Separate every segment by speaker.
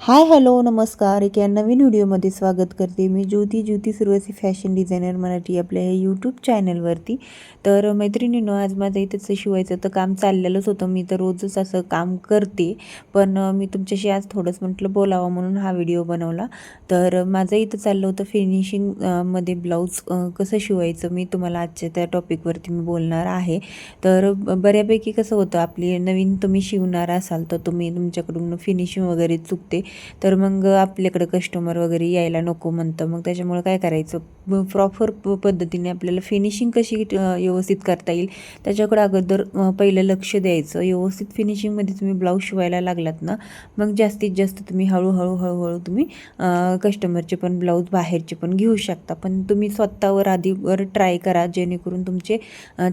Speaker 1: Hi hello नमस्कार. एक या नवीन व्हिडिओमध्ये स्वागत करते. मी ज्योती सुरवसी फॅशन डिझायनर मराठी आपल्या हे यूट्यूब चॅनलवरती. तर मैत्रिणींनो, आज माझं इथंच शिवायचं तर काम चाललेलंच होतं. मी तर रोजच असं काम करते, पण मी तुमच्याशी आज थोडंच म्हटलं बोलावं म्हणून हा व्हिडिओ बनवला. तर माझं इथं चाललं होतं फिनिशिंग मध्ये ब्लाऊज कसं शिवायचं, मी तुम्हाला आजच्या त्या टॉपिकवरती मी बोलणार आहे. तर बऱ्यापैकी कसं होतं, आपली नवीन तुम्ही शिवणार असाल तर तुमच्याकडून फिनिशिंग वगैरे चुकते, तर मग आपल्याकडे कस्टमर वगैरे यायला नको म्हणतं. मग त्याच्यामुळे काय करायचं, प्रॉपर पद्धतीने आपल्याला फिनिशिंग कशी व्यवस्थित करता येईल त्याच्याकडे अगोदर पहिलं लक्ष द्यायचं. व्यवस्थित फिनिशिंगमध्ये तुम्ही ब्लाऊज शिवायला लागलात ना, मग जास्तीत जास्त तुम्ही हळूहळू तुम्ही कस्टमरचे पण ब्लाऊज बाहेरचे पण घेऊ शकता. पण तुम्ही स्वतःवर आधीवर ट्राय करा, जेणेकरून तुमचे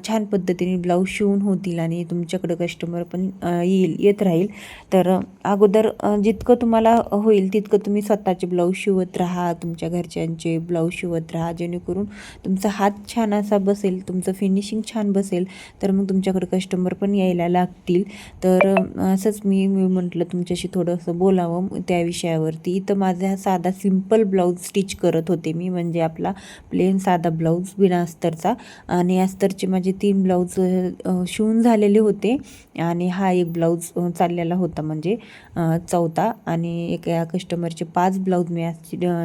Speaker 1: छान पद्धतीने ब्लाऊज शिवून होतील आणि तुमच्याकडे कस्टमर पण येत राहील. तर अगोदर जितकं तुम्हाला होईल तितकं तुम्ही स्वतःचे ब्लाऊज शिवत राहा, तुमच्या घरच्यांचे ब्लाऊज शिवत राहा, जेणेकरून तुमचा हात छान असा बसेल, तुमचं फिनिशिंग छान बसेल, तर मग तुमच्याकडे कस्टमर पण यायला लागतील. तर असंच मी म्हटलं तुमच्याशी थोडंसं बोलावं त्या विषयावरती. तर माझा हा साधा सिम्पल ब्लाऊज स्टिच करत होते मी, म्हणजे आपला प्लेन साधा ब्लाऊज बिना अस्तरचा. आणि अस्तरचे माझे 3 ब्लाऊज शिवून झालेले होते आणि हा एक ब्लाऊज चाललेला होता, म्हणजे चौथा. आणि एका कस्टमरचे 5 ब्लाऊज मी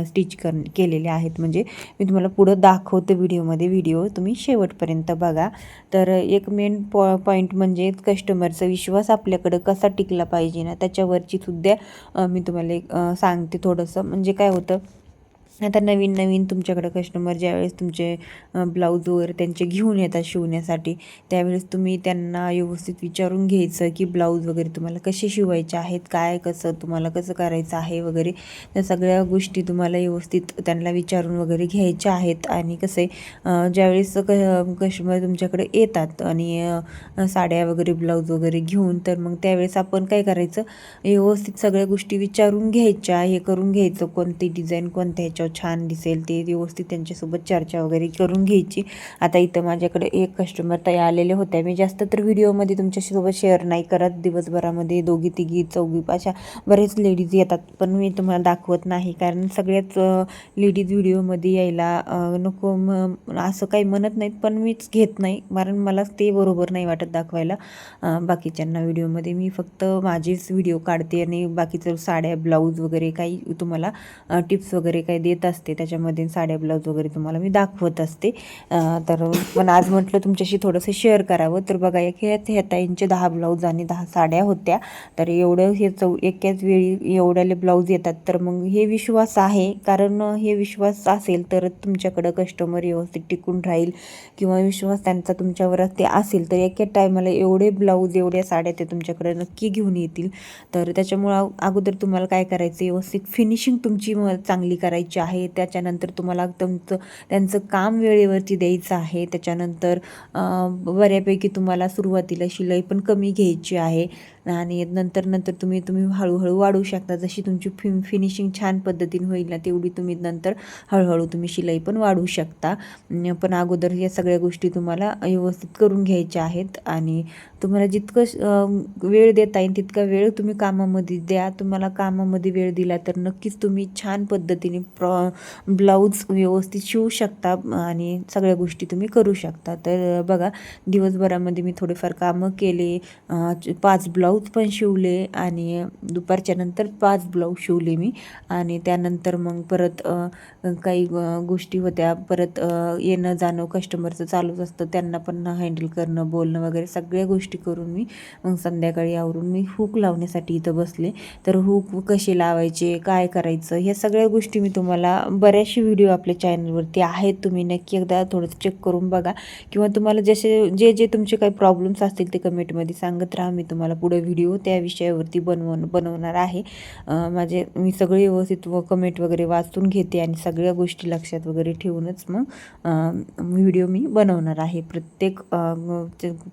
Speaker 1: स्टिच केलेले आहेत. म्हणजे मी तुम्हाला पुढं दाखवते व्हिडिओमध्ये, व्हिडिओ तुम्ही शेवटपर्यंत बघा. तर एक मेन पॉईंट म्हणजे कस्टमरचा विश्वास आपल्याकडं कसा टिकला पाहिजे ना, त्याच्यावरची सुद्धा मी तुम्हाला एक सांगते थोडंसं. म्हणजे काय होतं, आता नवीन तुमच्याकडं कस्टमर ज्यावेळेस तुमचे ब्लाऊज वगैरे त्यांचे घेऊन येतात शिवण्यासाठी, त्यावेळेस तुम्ही त्यांना व्यवस्थित विचारून घ्यायचं की ब्लाऊज वगैरे तुम्हाला कसे शिवायचे आहेत, काय कसं तुम्हाला कसं करायचं आहे वगैरे. त्या सगळ्या गोष्टी तुम्हाला व्यवस्थित त्यांना विचारून वगैरे घ्यायच्या आहेत. आणि कसं आहे, ज्यावेळेस कस्टमर तुमच्याकडे येतात आणि साड्या वगैरे ब्लाऊज वगैरे घेऊन, तर मग त्यावेळेस आपण काय करायचं, व्यवस्थित सगळ्या गोष्टी विचारून घ्यायच्या, हे करून घ्यायचं कोणती डिझाईन कोणत्या ह्याच्यावर छान दिसेल ते व्यवस्थित त्यांच्यासोबत चर्चा वगैरे करून घ्यायची. आता इथं माझ्याकडे एक कस्टमर तयार आलेले होते. मी जास्त तर व्हिडिओमध्ये तुमच्यासोबत शेअर नाही करत. दिवसभरामध्ये 2 तिघी 4 अशा बरेच लेडीज येतात, पण मी तुम्हाला दाखवत नाही, कारण सगळ्याच लेडीज व्हिडिओमध्ये यायला नको असं काही म्हणत नाहीत, पण मीच घेत नाही, कारण मला ते बरोबर नाही वाटत दाखवायला बाकीच्यांना व्हिडिओमध्ये. मी फक्त माझेच व्हिडिओ काढते आणि बाकीचं साड्या ब्लाऊज वगैरे काही तुम्हाला टिप्स वगैरे काही देत असते, त्याच्यामध्ये साड्या ब्लाऊज वगैरे तुम्हाला मी दाखवत असते. तर पण आज म्हटलं तुमच्याशी थोडंसं शेअर करावं. तर बघा, ह्या ताईंचे 10 ब्लाऊज आणि 10 साड्या होत्या. तर एवढं हे एकाच वेळी एवढ्याले ब्लाऊज येतात, तर मग हे विश्वास आहे, कारण हे विश्वास असेल तर तुमच्याकडं कस्टमर व्यवस्थित टिकून राहील, किंवा विश्वास त्यांचा तुमच्यावर ते असेल तर एका टायमाला एवढे ब्लाऊज एवढ्या साड्या ते तुमच्याकडे नक्की घेऊन येतील. तर त्याच्यामुळं अगोदर तुम्हाला काय करायचं, व्यवस्थित फिनिशिंग तुमची चांगली करायची आहे. त्याच्यानंतर तुम्हाला त्यांचं काम वेळेवरती द्यायचं आहे. त्याच्यानंतर बऱ्यापैकी तुम्हाला सुरुवातीला शिलाई पण कमी घ्यायची आहे, आणि नंतर तुम्ही हळूहळू वाढवू शकता. जशी तुमची फिनिशिंग छान पद्धतीने होईल ना, तेवढी तुम्ही नंतर हळूहळू तुम्ही शिलाई पण वाढवू शकता. पण अगोदर या सगळ्या गोष्टी तुम्हाला व्यवस्थित करून घ्यायच्या आहेत. आणि तुम्हाला जितकं वेळ देता येईल तितका वेळ तुम्ही कामामध्ये द्या. तुम्हाला कामामध्ये वेळ दिला तर नक्कीच तुम्ही छान पद्धतीने ब्लाऊज व्यवस्थित शिवू शकता आणि सगळ्या गोष्टी तुम्ही करू शकता. तर बघा, दिवसभरामध्ये मी थोडेफार कामं केले, 5 ब्लाऊज पण शिवले, आणि दुपारच्या नंतर 5 ब्लाऊज शिवले मी. आणि त्यानंतर मग परत काही गोष्टी होत्या, परत येणं जाणं कस्टमरचं चालूच असतं, त्यांना पण हँडल करणं, बोलणं वगैरे सगळ्या गोष्टी करून मी मग संध्याकाळी आवरून मी हुक लावण्यासाठी इथं बसले. तर हुक कसे लावायचे, काय करायचं, ह्या सगळ्या गोष्टी मी तुम्हाला बऱ्याचशा व्हिडिओ आपल्या चॅनलवरती आहेत, तुम्ही नक्की एकदा थोडंसं चेक करून बघा. किंवा तुम्हाला जे तुमचे काही प्रॉब्लेम्स असतील ते कमेंटमध्ये सांगत राहा. मी तुम्हाला पुढे व्हिडिओ त्या विषयावरती बनवणार आहे. मी सगळे व्यवस्थित कमेंट वगैरे वाचून घेते आणि सगळ्या गोष्टी लक्षात वगैरे ठेवूनच मग व्हिडिओ मी बनवणार आहे.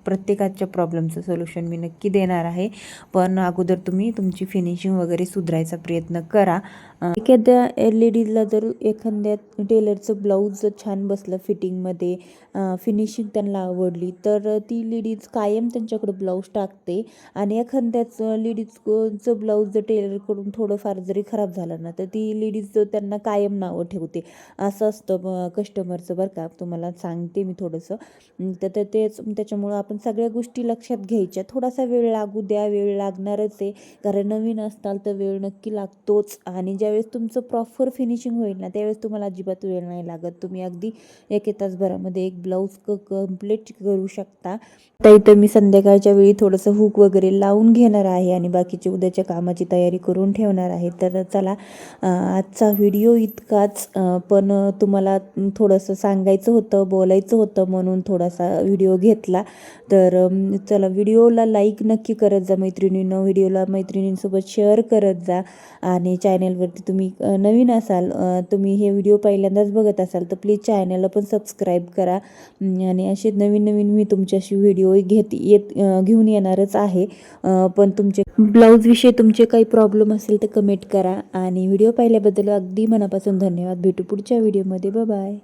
Speaker 1: प्रत्येकाच्या प्रॉब्लेमचं सोल्युशन मी नक्की देणार आहे. पण अगोदर तुम्ही तुमची फिनिशिंग वगैरे सुधारायचा प्रयत्न करा. एखाद्या लेडीजला लेडीजला जर एखाद्या टेलरचं ब्लाऊज छान बसलं फिटिंगमध्ये, फिनिशिंग त्यांना आवडली, तर ती लेडीज कायम त्यांच्याकडे ब्लाऊज टाकते. आणि एखाद्याच लेडीजचं ब्लाऊज जर टेलरकडून थोडंफार जरी खराब झालं ना, तर ती लेडीज त्यांना कायम नावं ठेवते. असं असतं कस्टमरचं बरं का, तुम्हाला सांगते मी थोडंसं. तर तेच त्याच्यामुळं आपण सगळ्या गोष्टी लक्षात घ्यायच्या. थोडासा वेळ लागू द्या, वेळ लागणारच आहे, कारण नवीन असताल तर वेळ नक्की लागतोच. आणि ज्यावेळेस तुमचं प्रॉपर फिनिशिंग होईल ना, त्यावेळेस तुम्हाला अजिबात वेळ नाही लागत. तुम्ही अगदी 1 तासभरामध्ये एक ब्लाऊज कंप्लीट करू शकता. तर इथं मी संध्याकाळच्या वेळी थोडंसं हुक वगैरे लावून घेणार आहे आणि बाकीची उद्याच्या कामाची तयारी करून ठेवणार आहे. तर चला, आजचा व्हिडिओ इतकाच, पण तुम्हाला थोडंसं सांगायचं होतं, बोलायचं होतं, म्हणून थोडासा व्हिडिओ घेतला. तर चला, व्हिडिओला लाईक नक्की करत जा मैत्रिणींनो, व्हिडिओला मैत्रिणींसोबत शेअर करत जा. आणि चॅनलवरती तुम्ही नवीन असाल, तुम्ही हे व्हिडिओ पहिल्यांदाच बघत असाल, तर प्लीज चॅनलला पण सबस्क्राईब करा. आणि असे नवीन नवीन मी तुमच्याशी व्हिडिओ घेऊन येणारच आहे. पण तुमचे ब्लाऊजविषयी तुमचे काही प्रॉब्लेम असेल तर कमेंट करा. आणि व्हिडिओ पाहिल्याबद्दल अगदी मनापासून धन्यवाद. भेटू पुढच्या व्हिडिओमध्ये. बाय.